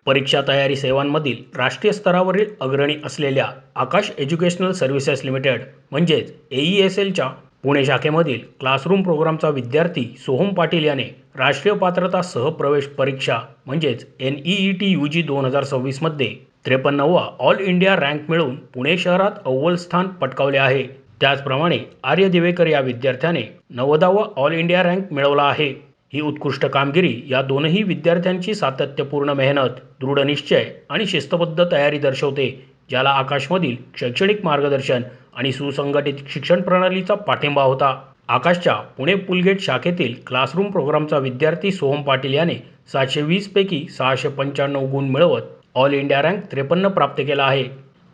परीक्षा तयारी सेवांमधील राष्ट्रीय स्तरावरील अग्रणी असलेल्या आकाश एज्युकेशनल सर्व्हिसेस लिमिटेड म्हणजेच AESLच्या पुणे शाखेमधील क्लासरूम प्रोग्रामचा विद्यार्थी सोहम पाटील याने राष्ट्रीय पात्रता सहप्रवेश परीक्षा म्हणजेच NEET UG 2026 मध्ये 53वा ऑल इंडिया रँक मिळवून पुणे शहरात अव्वल स्थान पटकावले आहे। त्याचप्रमाणे आर्य दिवेकर या विद्यार्थ्याने 90वा ऑल इंडिया रँक मिळवला आहे। ही उत्कृष्ट कामगिरी या दोनही विद्यार्थ्यांची सातत्यपूर्ण मेहनत, दृढ निश्चय आणि शिस्तबद्ध तयारी दर्शवते, ज्याला आकाशमधील शैक्षणिक मार्गदर्शन आणि सुसंघटित शिक्षण प्रणालीचा पाठिंबा होता। आकाशच्या पुणे पुलगेट शाखेतील क्लासरूम प्रोग्रामचा विद्यार्थी सोहम पाटील याने 720 पैकी 695 गुण मिळवत ऑल इंडिया रँक 53 प्राप्त केला आहे।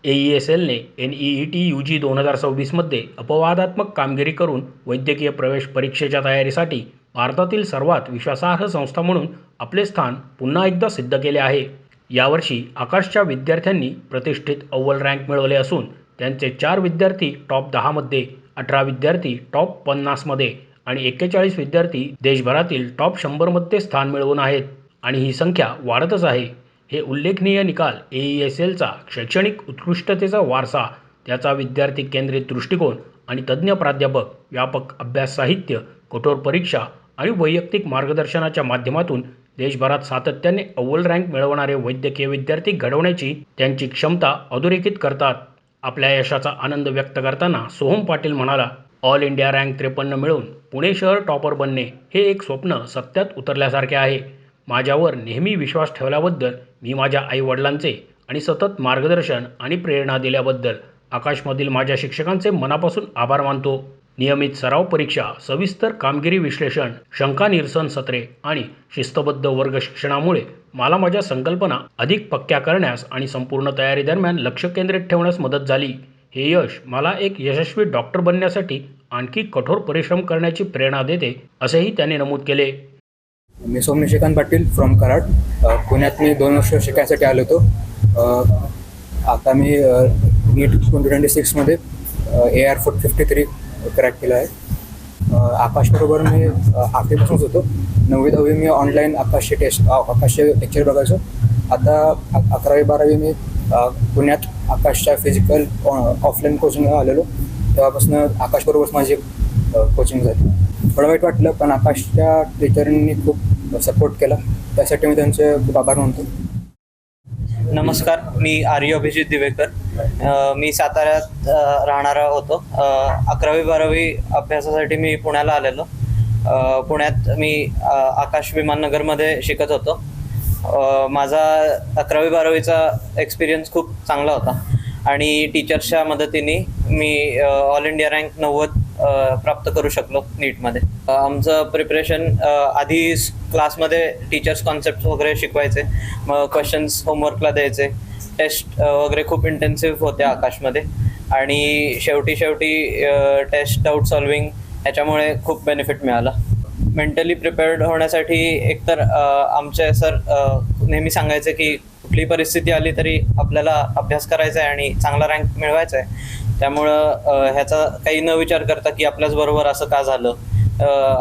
AESLने NEET UG 2026 मध्ये अपवादात्मक कामगिरी करून वैद्यकीय प्रवेश परीक्षेच्या तयारीसाठी भारतातील सर्वात विश्वासार्ह संस्था म्हणून आपले स्थान पुन्हा एकदा सिद्ध केले आहे। यावर्षी आकाशच्या विद्यार्थ्यांनी प्रतिष्ठित अव्वल रँक मिळवले असून त्यांचे 4 विद्यार्थी टॉप 10 मध्ये, 18 विद्यार्थी टॉप 50 मध्ये आणि 41 विद्यार्थी देशभरातील टॉप 100 मध्ये स्थान मिळवून आहेत आणि ही संख्या वाढतच आहे। हे उल्लेखनीय निकाल AESLचा शैक्षणिक उत्कृष्टतेचा वारसा, त्याचा विद्यार्थी केंद्रित दृष्टिकोन आणि तज्ज्ञ प्राध्यापक, व्यापक अभ्यास साहित्य, कठोर परीक्षा आणि वैयक्तिक मार्गदर्शनाच्या माध्यमातून देशभरात सातत्याने अव्वल रँक मिळवणारे वैद्यकीय विद्यार्थी घडवण्याची त्यांची क्षमता अधोरेखित करतात। आपल्या यशाचा आनंद व्यक्त करताना सोहम पाटील म्हणाला, ऑल इंडिया रँक 53 मिळवून पुणे शहर टॉपर बनणे हे एक स्वप्न सत्यात उतरल्यासारखे आहे। माझ्यावर नेहमी विश्वास ठेवल्याबद्दल मी माझ्या आईवडिलांचे आणि सतत मार्गदर्शन आणि प्रेरणा दिल्याबद्दल आकाशमधील माझ्या शिक्षकांचे मनापासून आभार मानतो। नियमित सराव परीक्षा, सविस्तर कामगिरी विश्लेषण, शंका निरसन सत्रे आणि शिस्तबद्ध वर्ग शिक्षणामुळे मला माझ्या संकल्पना अधिक पक्क्या करण्यास आणि संपूर्ण तयारी दरम्यान लक्ष केंद्रित ठेवण्यास मदत झाली। हे यश मला एक यशस्वी डॉक्टर बनण्यासाठी आणखी कठोर परिश्रम करण्याची प्रेरणा देते, असेही त्यांनी नमूद केले। मी सोम निशिकांत पाटील फ्रॉम कराड, पुण्यात मी 2 वर्ष शिकायसाठी आलो होतो। आता मी नीट 2026 मध्ये AR-53 क्रॅक केला आहे। आकाशबरोबर मी 8वीपासूनच होतो। 9वी-10वी मी ऑनलाईन आकाशचे लेक्चर बघायचो। आता 11वी-12वी मी पुण्यात आकाशच्या फिजिकल ऑफलाईन कोचिंगला आलेलो, तेव्हापासून आकाशबरोबरच माझी कोचिंग झाली। थोडं वाईट वाटलं, पण आकाशच्या टीचरांनी खूप सपोर्ट केला, त्यासाठी मी त्यांचे खूप आभार मानतो। नमस्कार, मी आर्य अभिजित दिवेकर, मी साताऱ्यात राहणारा होतो। 11वी-12वी अभ्यासासाठी मी पुण्याला आलेलो। पुण्यात मी आकाश विमाननगरमध्ये शिकत होतो। माझा 11वी-12वीचा एक्सपिरियन्स खूप चांगला होता आणि टीचर्सच्या मदतीने मी ऑल इंडिया रँक 90 प्राप्त करू शकलो नीटमध्ये। आमचं प्रिपरेशन आधी क्लासमध्ये टीचर्स कॉन्सेप्ट वगैरे शिकवायचे, मग क्वेश्चन्स होमवर्कला द्यायचे, टेस्ट वगैरे खूप इंटेन्सिव्ह होते आकाशमध्ये आणि शेवटी टेस्ट डाऊट सॉल्विंग ह्याच्यामुळे खूप बेनिफिट मिळाला। मेंटली प्रिपेअर्ड होण्यासाठी एकतर आमचे सर नेहमी सांगायचे की कुठली परिस्थिती आली तरी आपल्याला अभ्यास करायचा आहे आणि चांगला रँक मिळवायचा आहे। त्यामुळं ह्याचा काही न विचार करता की आपल्याच बरोबर असं का झालं,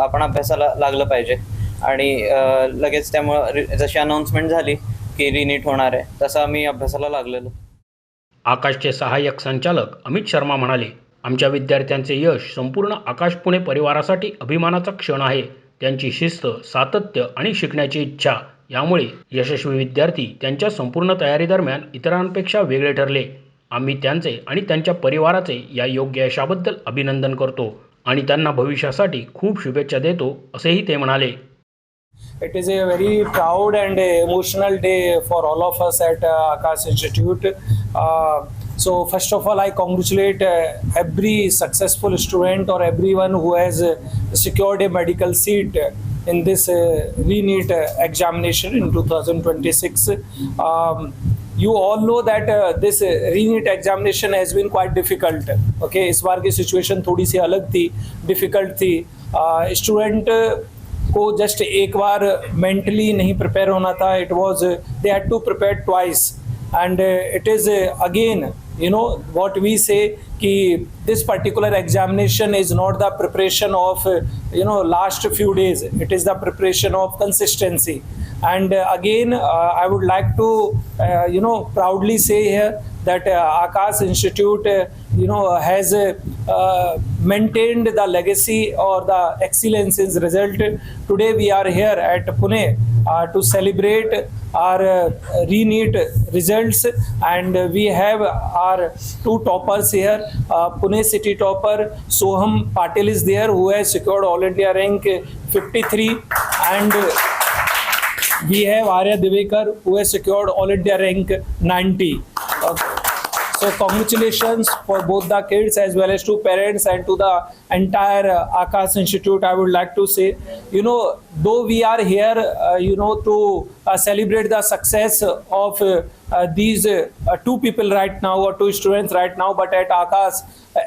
आपण अभ्यासाला लागलं पाहिजे आणि लगेच त्यामुळं जशी अनाऊन्समेंट झाली की रिनीट होणार आहे तसं आम्ही अभ्यासाला लागलेलो। आकाशचे सहाय्यक संचालक अमित शर्मा म्हणाले, आमच्या विद्यार्थ्यांचे यश संपूर्ण आकाश पुणे परिवारासाठी अभिमानाचा क्षण आहे। त्यांची शिस्त, सातत्य आणि शिकण्याची इच्छा यामुळे यशस्वी विद्यार्थी त्यांच्या संपूर्ण तयारी दरम्यान इतरांपेक्षा वेगळे ठरले। आम्ही त्यांचे आणि त्यांच्या परिवाराचे या योग्य यशाबद्दल अभिनंदन करतो आणि त्यांना भविष्यासाठी खूप शुभेच्छा देतो, असेही ते म्हणाले। It is a very proud and emotional day for all of us at Akash Institute. So first of all, I congratulate every successful student or everyone who has secured a medical seat in this re-NEET examination in 2026. You all know that this re-NEET examination has been quite difficult. Okay, इस बार की situation थोड़ी C अलग थी, difficult थी। Student को just एक बार mentally नहीं prepare होना था, it was they had to prepare twice and it is again you know what we say कि this particular examination is not the preparation of last few days, it is the preparation of consistency. And again, I would like to proudly say here that Akash Institute has maintained the legacy or the excellence in result. Today we are here at Pune to celebrate our re-NEET results, and we have our two toppers here. Pune city topper Soham Patil is there, who has secured All India rank 53, and we have Arya Divekar, who has secured All India rank 90. So congratulations for both the kids as well as to parents and to the entire Akash Institute. I would like to say, though we are here, to celebrate the success of these two people right now, or two students right now, but at Akash,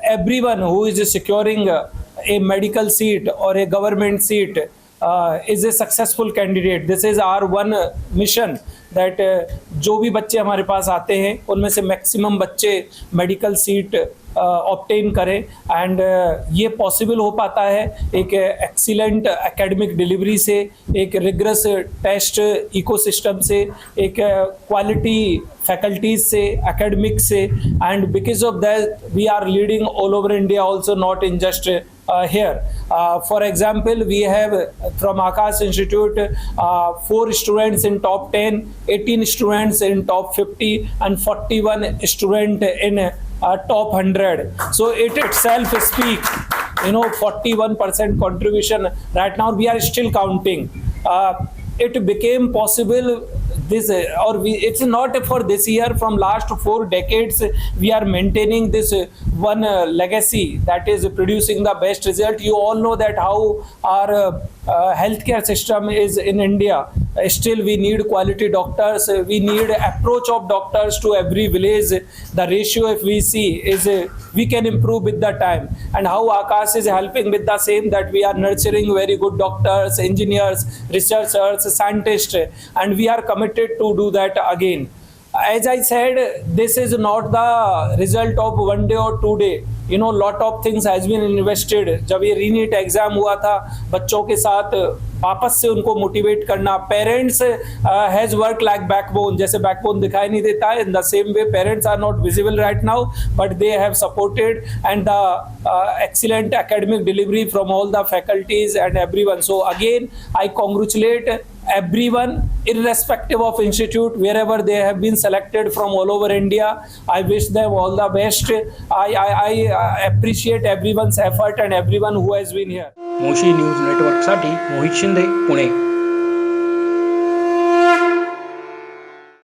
everyone who is securing a medical seat or a government seat is a successful candidate. This is our one mission, that जो भी बच्चे हमारे pass आते हैं उनमें से maximum बच्चे medical seat obtain करें, end ये पॉसिबल हो पाता है एक एक्सीलेंट एकेडमिक डिलीवरी से, एक रिगरस टेस्ट इकोसिस्टम से, एक क्वालिटी फैकल्टीज से, एकेडमिक्स से, and because of that we are leading all over India also, not in just here. For example, we have from Akash Institute 4 students in top 10, 18 students in top 50, and 41 students in top 100. So it itself speaks, 41% contribution. Right now we are still counting. It became possible it's not for this year. From last 4 decades we are maintaining this one legacy, that is producing the best result. You all know that how our healthcare system is in India. Still we need quality doctors, we need approach of doctors to every village. The ratio, if we see, is we can improve with the time, and how Akash is helping with the same, that we are nurturing very good doctors, engineers, researchers, scientists, and we are committed to do that again. As I said, this is not the result of one day or 2 days. Lot of things has been invested. जब ये रीनीट exam हुआ था, बच्चों के साथ वापस से उनको motivate करना, parents has work like backbone, जैसे बैकबोन दिखाई नहीं देता है, in the same way parents are not visible right now, but they have supported, and the excellent academic delivery from all the faculties and everyone. So again, I congratulate everyone, irrespective of institute, wherever they have been selected from all over India. I wish them all the best. I appreciate everyone's effort and everyone who has been here. मोशी news नेटवर्कसाठी मोहित शिंदे, पुणे.